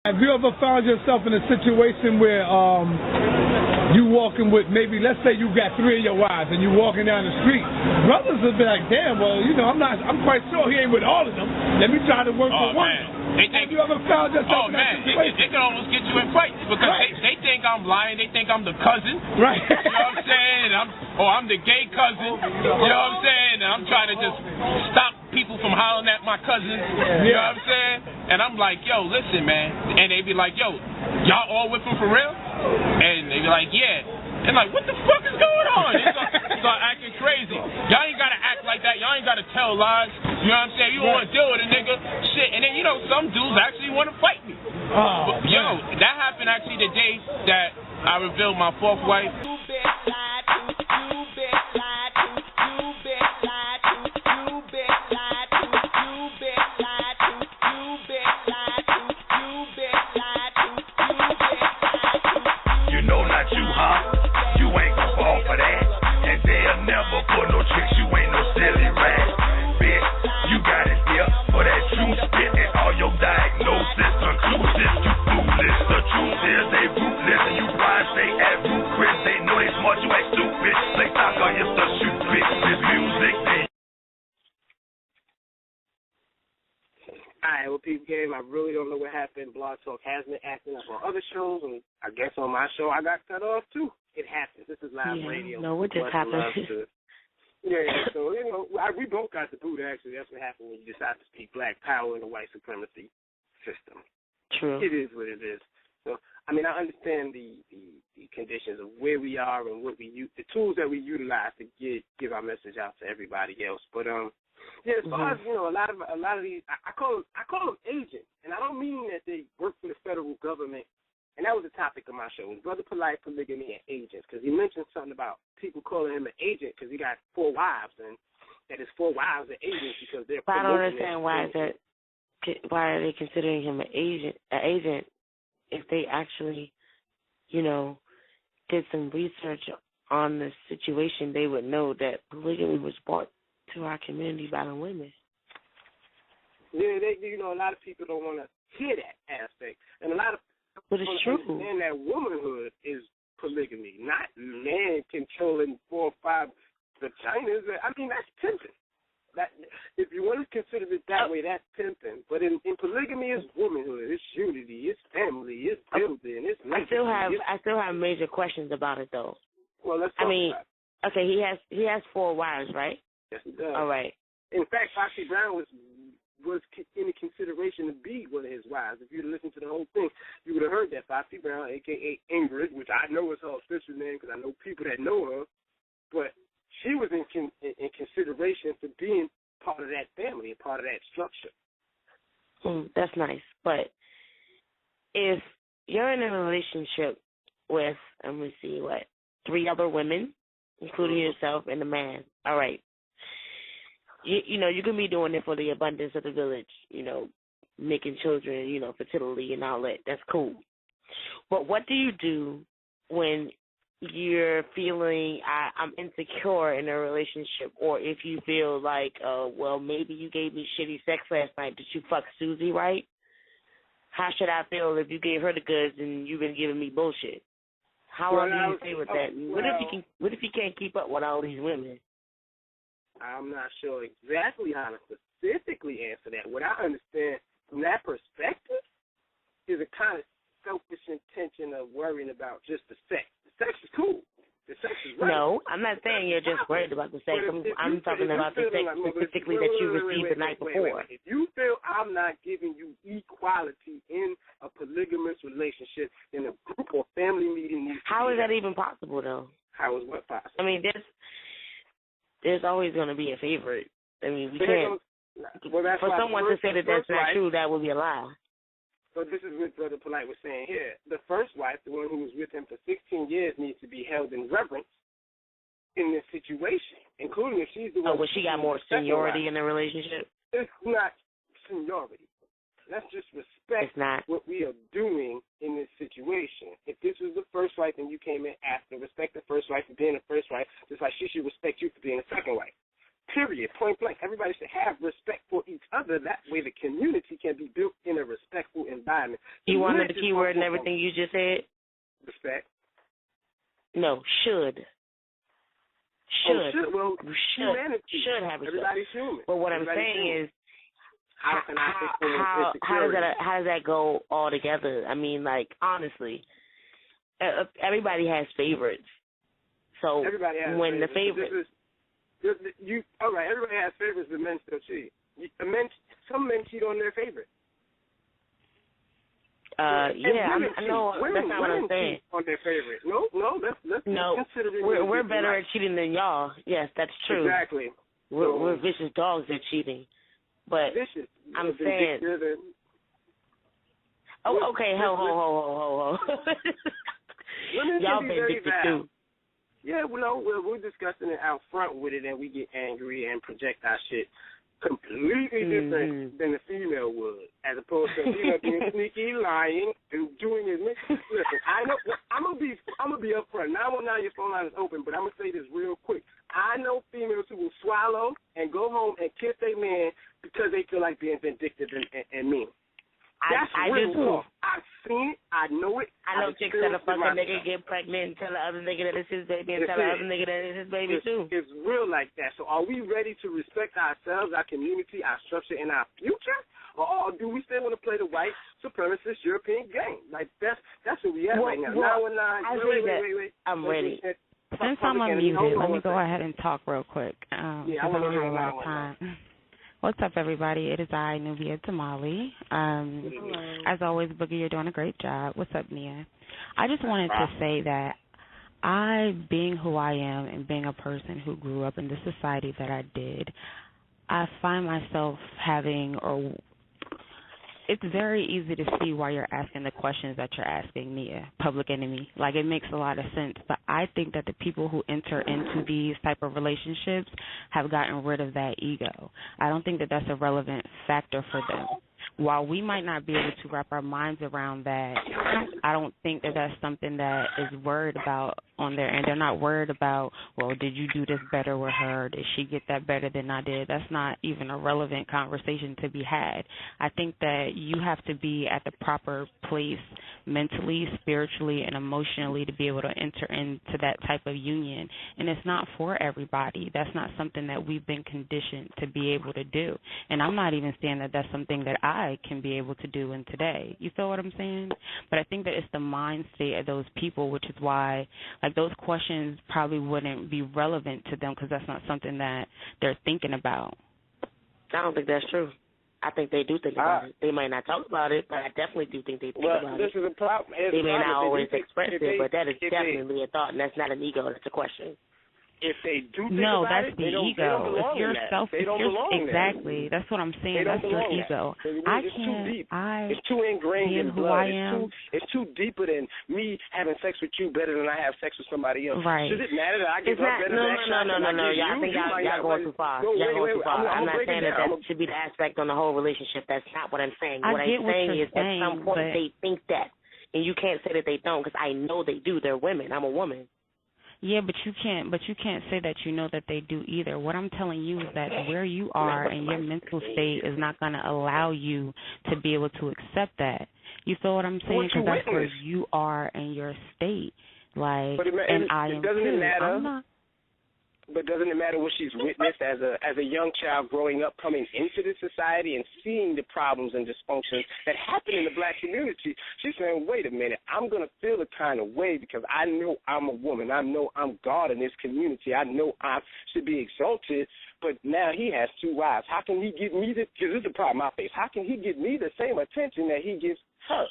Have you ever found yourself in a situation where you walking with maybe, let's say you got 3 of your wives and you walking down the street, brothers will be like, damn, well, you know, I'm quite sure he ain't with all of them. Let me try to work with one. Have you ever found yourself in that situation? They can almost get you in fights because they think I'm lying. They think I'm the cousin. Right. You know what I'm saying? I'm the gay cousin. You know what I'm saying? And I'm trying to just stop people from hollering at my cousins. You know what I'm saying? And I'm like, yo, listen, man. And they be like, yo, y'all all with him for real? And they be like, yeah. And like, what the fuck is going on? They start acting crazy. Y'all ain't gotta act like that. Y'all ain't gotta tell lies. You know what I'm saying? You don't want to deal with a nigga. Shit. And then, you know, some dudes actually want to fight me. But, yo, that happened actually the day that I revealed my 4th wife. Alright, well, people game, I really don't know what happened. Blog Talk has been acting up on other shows, and I guess on my show I got cut off too. It happens. This is live radio. No, what just happened? So, you know, we both got the boot, actually. That's what happened when you decide to speak black power in the white supremacy system. True. It is what it is. So, I mean, I understand the conditions of where we are and what we use, the tools that we utilize to give our message out to everybody else. But yeah, as far as, you know, a lot of these, I call them agents, and I don't mean that they work for the federal government. And that was the topic of my show, was Brother Polite, polygamy, and agents, because he mentioned something about people calling him an agent because he got 4 wives, and that his 4 wives are agents because they're. But I don't understand why are they considering him an agent if they actually, you know, did some research on the situation. They would know that polygamy was brought to our community by the women. Yeah, you know, a lot of people don't want to hear that aspect, and a lot of but it's true. And that womanhood is polygamy, not man controlling 4 or 5 vaginas. I mean, that's pimping. That if you want to consider it that way, that's pimping. But in polygamy, it's womanhood, it's unity, it's family, it's building, it's. I still have major questions about it though. Well, let's talk about it. Okay, he has 4 wives, right? Yes, he does. All right. In fact, Foxy Brown was in consideration to be one of his wives. If you'd listened to the whole thing, you would have heard that Foxy Brown, a.k.a. Ingrid, which I know is her official name because I know people that know her, but she was in consideration for being part of that family and part of that structure. That's nice. But if you're in a relationship with, let me see, 3 other women, including yourself and the man, all right. You know, you can be doing it for the abundance of the village, you know, making children, you know, fertility and all that. That's cool. But what do you do when you're feeling I'm insecure in a relationship, or if you feel like, well, maybe you gave me shitty sex last night. Did you fuck Susie right? How should I feel if you gave her the goods and you've been giving me bullshit? How long do you stay with that? What if you can't keep up with all these women? I'm not sure exactly how to specifically answer that. What I understand from that perspective is a kind of selfish intention of worrying about just the sex. The sex is cool. The sex is right. No, I'm not saying you're just worried about the sex. I'm talking about the sex specifically that you received the night before. If you feel I'm not giving you equality in a polygamous relationship, in a group or family meeting, how is that even possible, though? How is what possible? I mean, there's always going to be a favorite. I mean, we can't. For someone to say that that's not true, that would be a lie. So this is what Brother Polite was saying here. The first wife, the one who was with him for 16 years, needs to be held in reverence in this situation, including if she's the one. Oh, well, she got more seniority in the relationship? It's not seniority. Let's just respect what we are doing in this situation. If this was the first wife and you came in after, respect the first wife for being the first wife, just like she should respect you for being the second wife. Period. Point blank. Everybody should have respect for each other. That way the community can be built in a respectful environment. You want under the keyword and everything you just said? Respect. No, should. Well, humanity. Should have respect. Everybody's human. But what I'm saying is, how does that go all together? I mean, like, honestly, everybody has favorites. So everybody has when favorites. The favorites, all right, everybody has favorites, but men still cheat. Some men cheat on their favorite. I know that's not what I'm saying. On their favorite. No, let's consider it. We're better at cheating than y'all. Yes, that's true. Exactly. We're vicious dogs at cheating. But vicious. I'm saying. Okay, ho. Y'all been addicted too. Yeah, we're discussing it out front with it, and we get angry and project our shit completely different than the female would, as opposed to being sneaky, lying, and doing his. Listen, I know I'm gonna be upfront. 919, your phone line is open, but I'm gonna say this real quick. I know females who will swallow and go home and kiss their man because they feel like being vindictive and mean. I do too. I've seen it. I know it. I know chicks that fuck a nigga, get pregnant, and tell the other nigga that it's his baby, and tell the other nigga that it's his baby too. It's real like that. So are we ready to respect ourselves, our community, our structure, and our future? Or do we still want to play the white supremacist European game? Like that's where we at right now. Wait. I'm ready. Since I'm unmuted, let me go ahead and talk real quick. I don't have a lot of time. What's up, everybody? It is I, Nubia Tamale. As always, Boogie, you're doing a great job. What's up, Nia? I just wanted to say that being who I am and being a person who grew up in the society that I did, I find myself it's very easy to see why you're asking the questions that you're asking, Nia, Public Enemy. Like, it makes a lot of sense. But I think that the people who enter into these type of relationships have gotten rid of that ego. I don't think that that's a relevant factor for them. While we might not be able to wrap our minds around that, I don't think that that's something that is worried about on their end. They're not worried about, well, did you do this better with her? Did she get that better than I did? That's not even a relevant conversation to be had. I think that you have to be at the proper place mentally, spiritually, and emotionally to be able to enter into that type of union. And it's not for everybody. That's not something that we've been conditioned to be able to do. And I'm not even saying that that's something that I can be able to do in today. You feel what I'm saying? But I think that it's the mind state of those people, which is why, like, those questions probably wouldn't be relevant to them because that's not something that they're thinking about. I don't think that's true. I think they do think about it. They might not talk about it, but I definitely do think they think about it. This is a problem. They may not always express it, but that is definitely a thought, and that's not an ego. That's a question. If they do think about it, the ego. If you're exactly. That's what I'm saying. That's your ego. It's too deep. It's too ingrained in who blood. I am. It's too deeper than me having sex with you better than I have sex with somebody else. Right. Does it matter that I give up better than that? No. Y'all think y'all going too far. Y'all going too far. I'm not saying that should be the aspect on the whole relationship. That's not what I'm saying. What I'm saying is at some point they think that, and you can't say that they don't because I know they do. They're women. I'm a woman. Yeah, but you can't say that you know that they do either. What I'm telling you is that where you are and your mental state is not going to allow you to be able to accept that. You feel what I'm saying? Because that's where you are in your state. Like, and I am too. But doesn't it matter what she's witnessed as a young child growing up, coming into this society and seeing the problems and dysfunctions that happen in the black community? She's saying, wait a minute, I'm going to feel a kind of way because I know I'm a woman. I know I'm God in this community. I know I should be exalted, but now he has two wives. How can he give me because this is the problem I face. How can he give me the same attention that he gives her?